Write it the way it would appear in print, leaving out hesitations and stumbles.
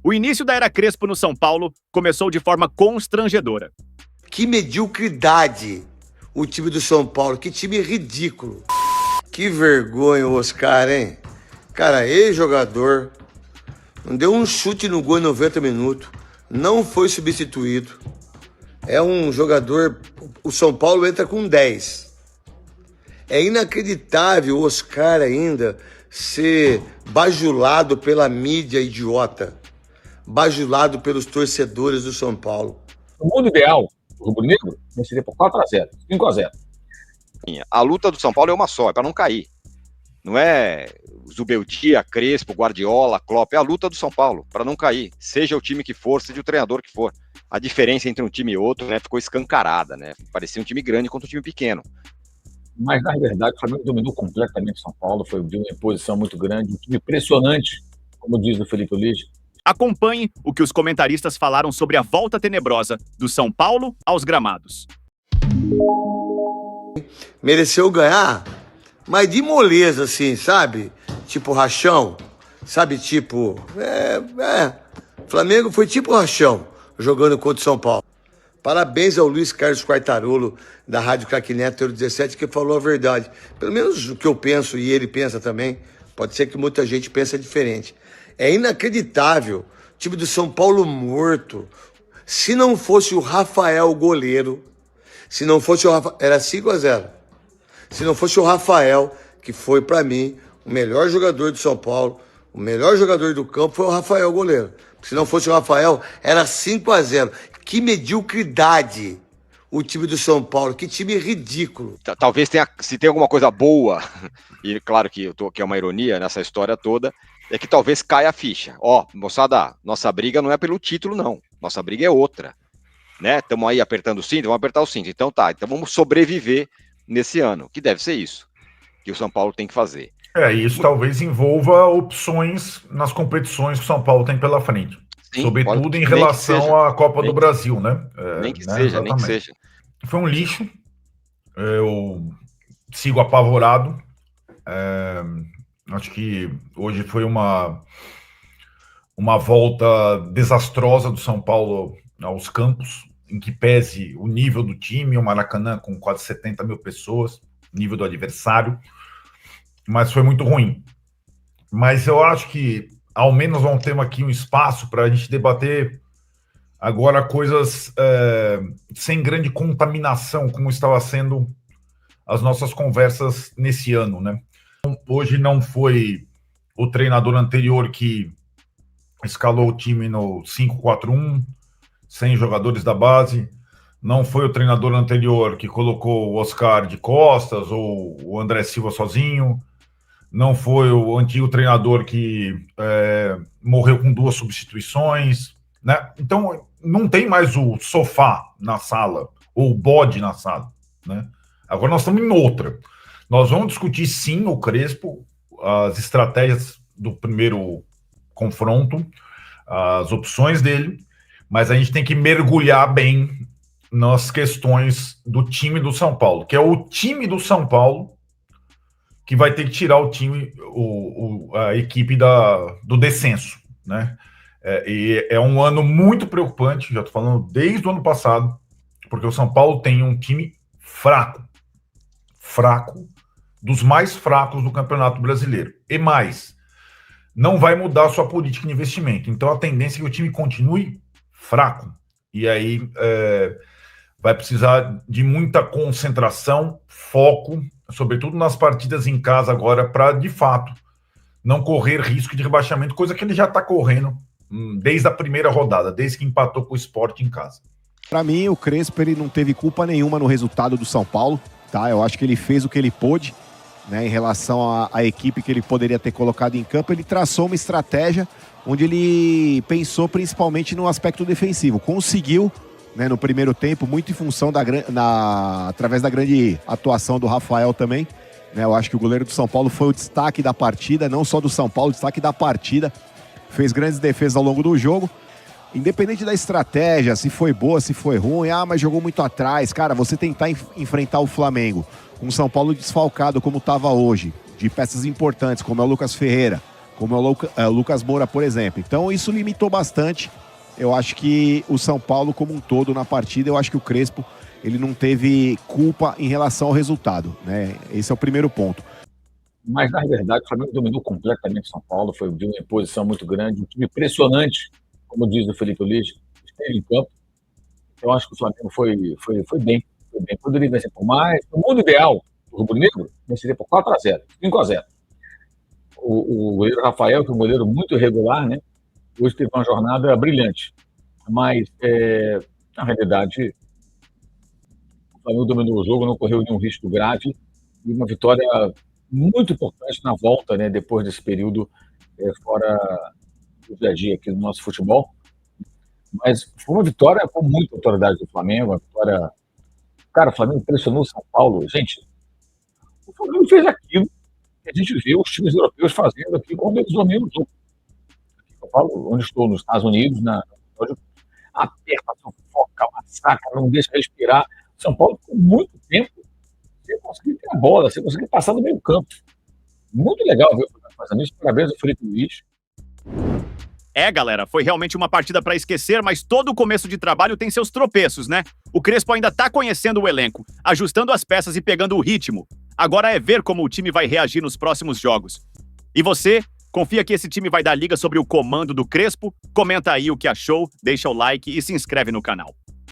O início da era Crespo no São Paulo começou de forma constrangedora. Que mediocridade o time do São Paulo, que time ridículo. Que vergonha o Oscar, hein? Cara, ex-jogador, não deu um chute no gol em 90 minutos, não foi substituído. É um jogador, o São Paulo entra com 10. É inacreditável o Oscar ainda ser bajulado pela mídia idiota, bajulado pelos torcedores do São Paulo. O mundo ideal, o rubro-negro, venceria por 4-0, 5-0. A luta do São Paulo é uma só, é para não cair. Não é Zubeldia, Crespo, Guardiola, Klopp, é a luta do São Paulo, para não cair. Seja o time que for, seja o treinador que for. A diferença entre um time e outro, né, ficou escancarada, né? Parecia um time grande contra um time pequeno. Mas, na verdade, o Flamengo dominou completamente o São Paulo, foi de uma imposição muito grande, um time impressionante, como diz o Felipe Luiz. Acompanhe o que os comentaristas falaram sobre a volta tenebrosa do São Paulo aos gramados. Mereceu ganhar, mas de moleza, assim, sabe? Tipo rachão, sabe? Tipo, Flamengo foi tipo rachão, jogando contra o São Paulo. Parabéns ao Luiz Carlos Quartarolo, da Rádio Craque Neto 17, que falou a verdade. Pelo menos o que eu penso e ele pensa também. Pode ser que muita gente pense diferente. É inacreditável. O time do São Paulo morto. Se não fosse o Rafael goleiro, se não fosse o Rafael, era 5-0. Se não fosse o Rafael, que foi pra mim o melhor jogador do São Paulo, o melhor jogador do campo foi o Rafael goleiro. Se não fosse o Rafael, era 5-0. Que mediocridade o time do São Paulo, que time ridículo. Talvez se tem alguma coisa boa, e claro que é uma ironia nessa história toda, é que talvez caia a ficha. Moçada, nossa briga não é pelo título, não. Nossa briga é outra. Né? Estamos aí apertando o cinto, vamos apertar o cinto. Então vamos sobreviver nesse ano, que deve ser isso que o São Paulo tem que fazer. Isso talvez envolva opções nas competições que o São Paulo tem pela frente. Sim, sobretudo em relação à Copa do Brasil, né? Nem que seja. Foi um lixo. Eu sigo apavorado. Acho que hoje foi uma volta desastrosa do São Paulo aos campos, em que pese o nível do time, o Maracanã com quase 70 mil pessoas, nível do adversário, mas foi muito ruim. Mas eu acho que ao menos vamos ter aqui um espaço para a gente debater agora coisas sem grande contaminação, como estava sendo as nossas conversas nesse ano, né? Hoje não foi o treinador anterior que escalou o time no 5-4-1, sem jogadores da base, não foi o treinador anterior que colocou o Oscar de costas ou o André Silva sozinho, não foi o antigo treinador que morreu com 2 substituições, né? Então não tem mais o sofá na sala, ou o bode na sala, né? Agora nós estamos em outra. Nós vamos discutir sim o Crespo, as estratégias do primeiro confronto, as opções dele, mas a gente tem que mergulhar bem nas questões do time do São Paulo, que é o time do São Paulo que vai ter que tirar o time, a equipe do descenso, né? E é um ano muito preocupante, já estou falando desde o ano passado, porque o São Paulo tem um time fraco, dos mais fracos do Campeonato Brasileiro. E mais, não vai mudar a sua política de investimento. Então a tendência é que o time continue fraco. E aí vai precisar de muita concentração, foco, sobretudo nas partidas em casa agora, para, de fato, não correr risco de rebaixamento, coisa que ele já está correndo desde a primeira rodada, desde que empatou com o Sport em casa. Para mim, o Crespo ele não teve culpa nenhuma no resultado do São Paulo, tá? Eu acho que ele fez o que ele pôde, né, em relação à equipe que ele poderia ter colocado em campo. Ele traçou uma estratégia onde ele pensou principalmente no aspecto defensivo. Conseguiu, né, no primeiro tempo, muito em função através da grande atuação do Rafael também. Né, eu acho que o goleiro do São Paulo foi o destaque da partida, não só do São Paulo, o destaque da partida. Fez grandes defesas ao longo do jogo. Independente da estratégia, se foi boa, se foi ruim, mas jogou muito atrás. Cara, você tentar enfrentar o Flamengo com o São Paulo desfalcado como estava hoje, de peças importantes, como é o Lucas Ferreira, como é o Lucas Moura, por exemplo. Então isso limitou bastante. Eu acho que o São Paulo como um todo na partida, eu acho que o Crespo ele não teve culpa em relação ao resultado, né? Esse é o primeiro ponto. Mas, na verdade, o Flamengo dominou completamente São Paulo, foi de uma imposição muito grande, um time impressionante, como diz o Felipe Luiz, esteve em campo. Eu acho que o Flamengo foi bem. Poderia vencer por mais. No mundo ideal, o rubro-negro venceria por 4-0, 5-0. O goleiro Rafael, que é um goleiro muito irregular, né? Hoje teve uma jornada brilhante. Mas, na realidade, o Flamengo dominou o jogo, não correu nenhum risco grave e uma vitória muito importante na volta, né? Depois desse período fora do dia a dia aqui do nosso futebol. Mas foi uma vitória com muita autoridade do Flamengo, uma vitória... Cara, o Flamengo impressionou o São Paulo. Gente, o Flamengo fez aquilo que a gente vê os times europeus fazendo aqui quando eles dominam o jogo. Eu falo, onde estou, nos Estados Unidos, aperta, foca, massacra, não deixa respirar. O São Paulo ficou muito tempo sem conseguir ter a bola, sem conseguir passar no meio campo. Muito legal ver o Flamengo fazendo isso. Parabéns ao Felipe Luiz. Galera, foi realmente uma partida para esquecer, mas todo começo de trabalho tem seus tropeços, né? O Crespo ainda tá conhecendo o elenco, ajustando as peças e pegando o ritmo. Agora é ver como o time vai reagir nos próximos jogos. E você, confia que esse time vai dar liga sobre o comando do Crespo? Comenta aí o que achou, deixa o like e se inscreve no canal.